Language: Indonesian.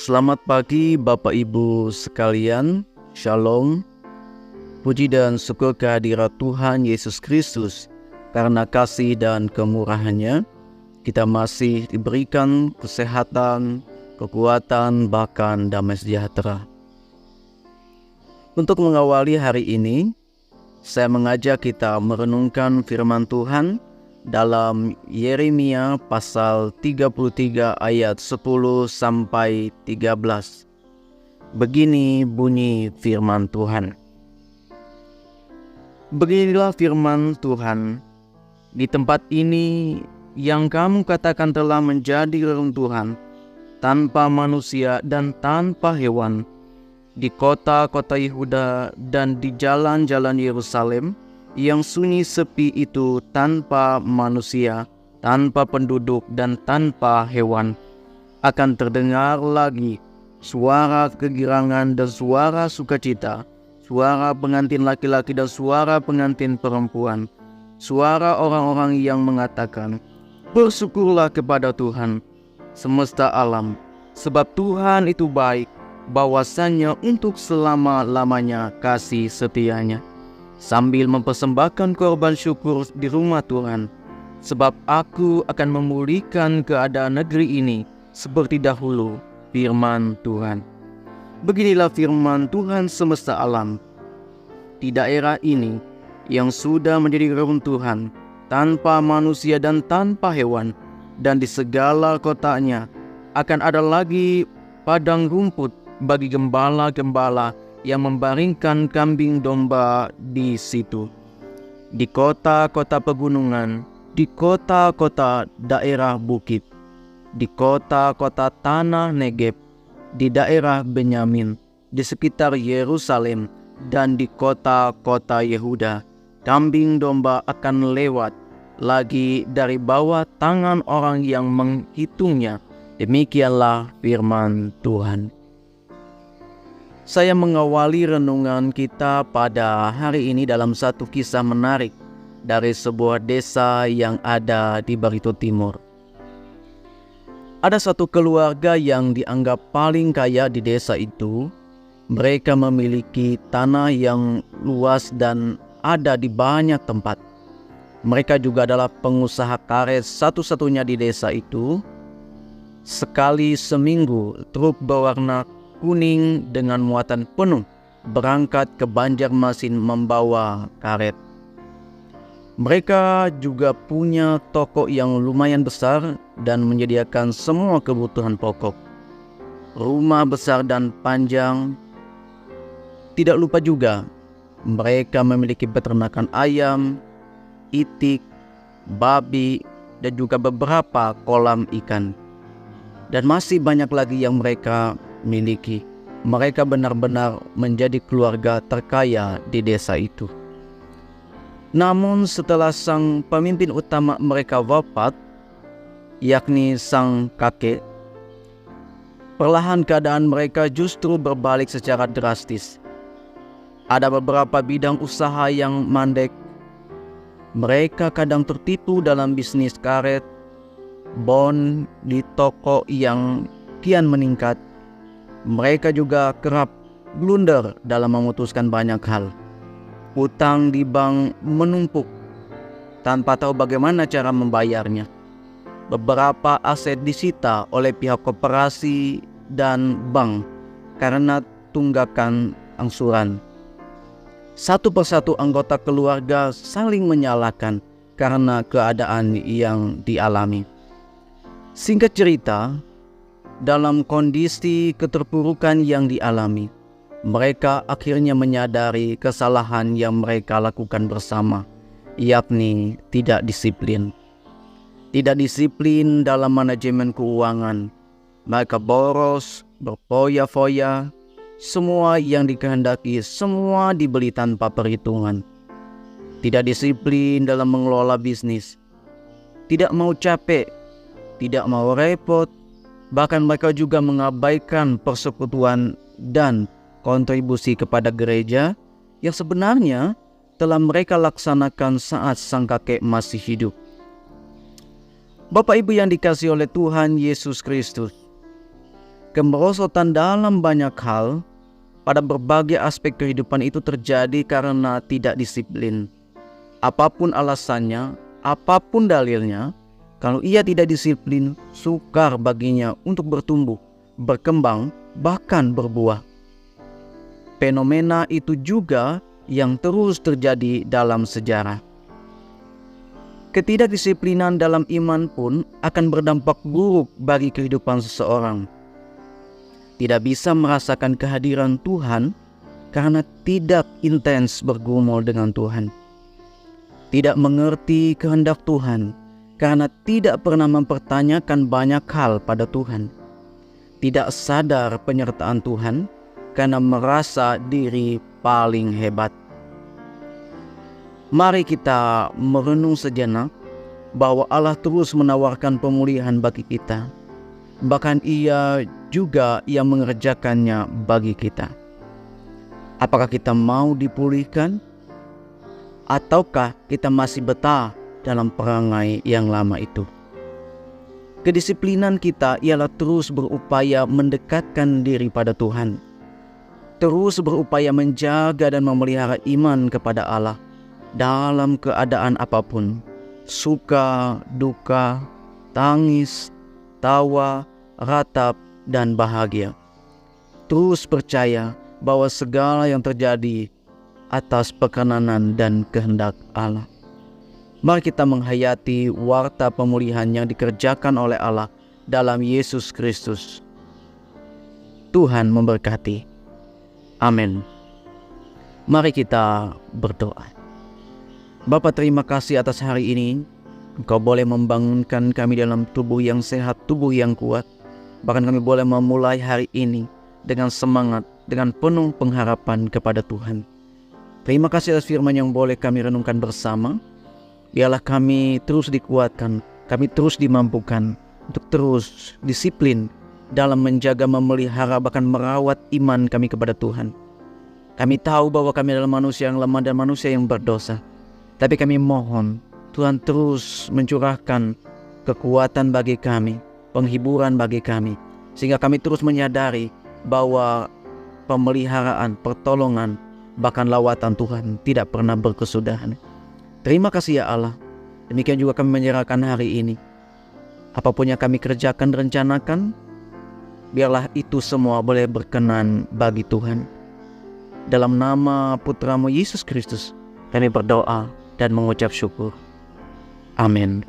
Selamat pagi Bapak Ibu sekalian, Shalom. Puji dan syukur kehadirat Tuhan Yesus Kristus. Karena kasih dan kemurahan-Nya, kita masih diberikan kesehatan, kekuatan, bahkan damai sejahtera. Untuk mengawali hari ini, saya mengajak kita merenungkan firman Tuhan dalam Yeremia pasal 33 ayat 10 sampai 13. Begini bunyi firman Tuhan. Beginilah firman Tuhan, di tempat ini yang kamu katakan telah menjadi reruntuhan, tanpa manusia dan tanpa hewan, di kota-kota Yehuda dan di jalan-jalan Yerusalem, yang sunyi sepi itu tanpa manusia, tanpa penduduk dan tanpa hewan, akan terdengar lagi suara kegirangan dan suara sukacita, suara pengantin laki-laki dan suara pengantin perempuan, suara orang-orang yang mengatakan, "Bersyukurlah kepada Tuhan semesta alam, sebab Tuhan itu baik, bahwasanya untuk selama-lamanya kasih setianya." Sambil mempersembahkan korban syukur di rumah Tuhan, sebab aku akan memulihkan keadaan negeri ini seperti dahulu, firman Tuhan. Beginilah firman Tuhan semesta alam. Di daerah ini yang sudah menjadi reruntuhan, tanpa manusia dan tanpa hewan, dan di segala kotanya akan ada lagi padang rumput bagi gembala-gembala yang membaringkan kambing domba di situ. Di kota-kota pegunungan, di kota-kota daerah bukit, di kota-kota tanah Negeb, di daerah Benyamin, di sekitar Yerusalem, dan di kota-kota Yehuda, kambing domba akan lewat lagi dari bawah tangan orang yang menghitungnya. Demikianlah firman Tuhan. Saya mengawali renungan kita pada hari ini dalam satu kisah menarik dari sebuah desa yang ada di Barito Timur. Ada satu keluarga yang dianggap paling kaya di desa itu. Mereka memiliki tanah yang luas dan ada di banyak tempat. Mereka juga adalah pengusaha karet satu-satunya di desa itu. Sekali seminggu, truk berwarna kuning dengan muatan penuh berangkat ke Banjarmasin membawa karet. Mereka juga punya toko yang lumayan besar dan menyediakan semua kebutuhan pokok. Rumah besar dan panjang. Tidak lupa juga, mereka memiliki peternakan ayam, itik, babi, dan juga beberapa kolam ikan. Dan masih banyak lagi yang mereka miliki. Mereka benar-benar menjadi keluarga terkaya di desa itu. Namun setelah sang pemimpin utama mereka wafat, yakni sang kakek, perlahan keadaan mereka justru berbalik secara drastis. Ada beberapa bidang usaha yang mandek. Mereka kadang tertipu dalam bisnis karet, bon di toko yang kian meningkat. Mereka juga kerap blunder dalam memutuskan banyak hal. Utang di bank menumpuk tanpa tahu bagaimana cara membayarnya. Beberapa aset disita oleh pihak koperasi dan bank karena tunggakan angsuran. Satu persatu anggota keluarga saling menyalahkan karena keadaan yang dialami. Singkat cerita, dalam kondisi keterpurukan yang dialami, mereka akhirnya menyadari kesalahan yang mereka lakukan bersama, yakni tidak disiplin. Tidak disiplin dalam manajemen keuangan. Mereka boros, berfoya-foya, semua yang dikehendaki, semua dibeli tanpa perhitungan. Tidak disiplin dalam mengelola bisnis. Tidak mau capek, tidak mau repot. Bahkan mereka juga mengabaikan persekutuan dan kontribusi kepada gereja yang sebenarnya telah mereka laksanakan saat sang kakek masih hidup. Bapak Ibu yang dikasihi oleh Tuhan Yesus Kristus, Kemerosotan dalam banyak hal pada berbagai aspek kehidupan itu terjadi karena tidak disiplin. Apapun alasannya, apapun dalilnya, kalau ia tidak disiplin, sukar baginya untuk bertumbuh, berkembang, bahkan berbuah. Fenomena itu juga yang terus terjadi dalam sejarah. Ketidakdisiplinan dalam iman pun akan berdampak buruk bagi kehidupan seseorang. Tidak bisa merasakan kehadiran Tuhan karena tidak intens bergumul dengan Tuhan. Tidak mengerti kehendak Tuhan karena tidak pernah mempertanyakan banyak hal pada Tuhan. Tidak sadar penyertaan Tuhan karena merasa diri paling hebat. Mari kita merenung sejenak bahwa Allah terus menawarkan pemulihan bagi kita. Bahkan Ia juga yang mengerjakannya bagi kita. Apakah kita mau dipulihkan? Ataukah kita masih betah dalam perangai yang lama itu? Kedisiplinan kita ialah terus berupaya mendekatkan diri pada Tuhan. Terus berupaya menjaga dan memelihara iman kepada Allah dalam keadaan apapun. Suka, duka, tangis, tawa, ratap, dan bahagia. Terus percaya bahwa segala yang terjadi atas perkenanan dan kehendak Allah. Mari kita menghayati warta pemulihan yang dikerjakan oleh Allah dalam Yesus Kristus. Tuhan memberkati. Amin. Mari kita berdoa. Bapa, terima kasih atas hari ini. Engkau boleh membangunkan kami dalam tubuh yang sehat, tubuh yang kuat. Bahkan kami boleh memulai hari ini dengan semangat, dengan penuh pengharapan kepada Tuhan. Terima kasih atas firman yang boleh kami renungkan bersama. Biarlah kami terus dikuatkan, kami terus dimampukan untuk terus disiplin dalam menjaga, memelihara, bahkan merawat iman kami kepada Tuhan. Kami tahu bahwa kami adalah manusia yang lemah dan manusia yang berdosa. Tapi kami mohon Tuhan terus mencurahkan kekuatan bagi kami, penghiburan bagi kami, sehingga kami terus menyadari bahwa pemeliharaan, pertolongan, bahkan lawatan Tuhan tidak pernah berkesudahan. Terima kasih ya Allah. Demikian juga kami menyerahkan hari ini. Apapun yang kami kerjakan, rencanakan, biarlah itu semua boleh berkenan bagi Tuhan. Dalam nama Putramu Yesus Kristus, kami berdoa dan mengucap syukur. Amin.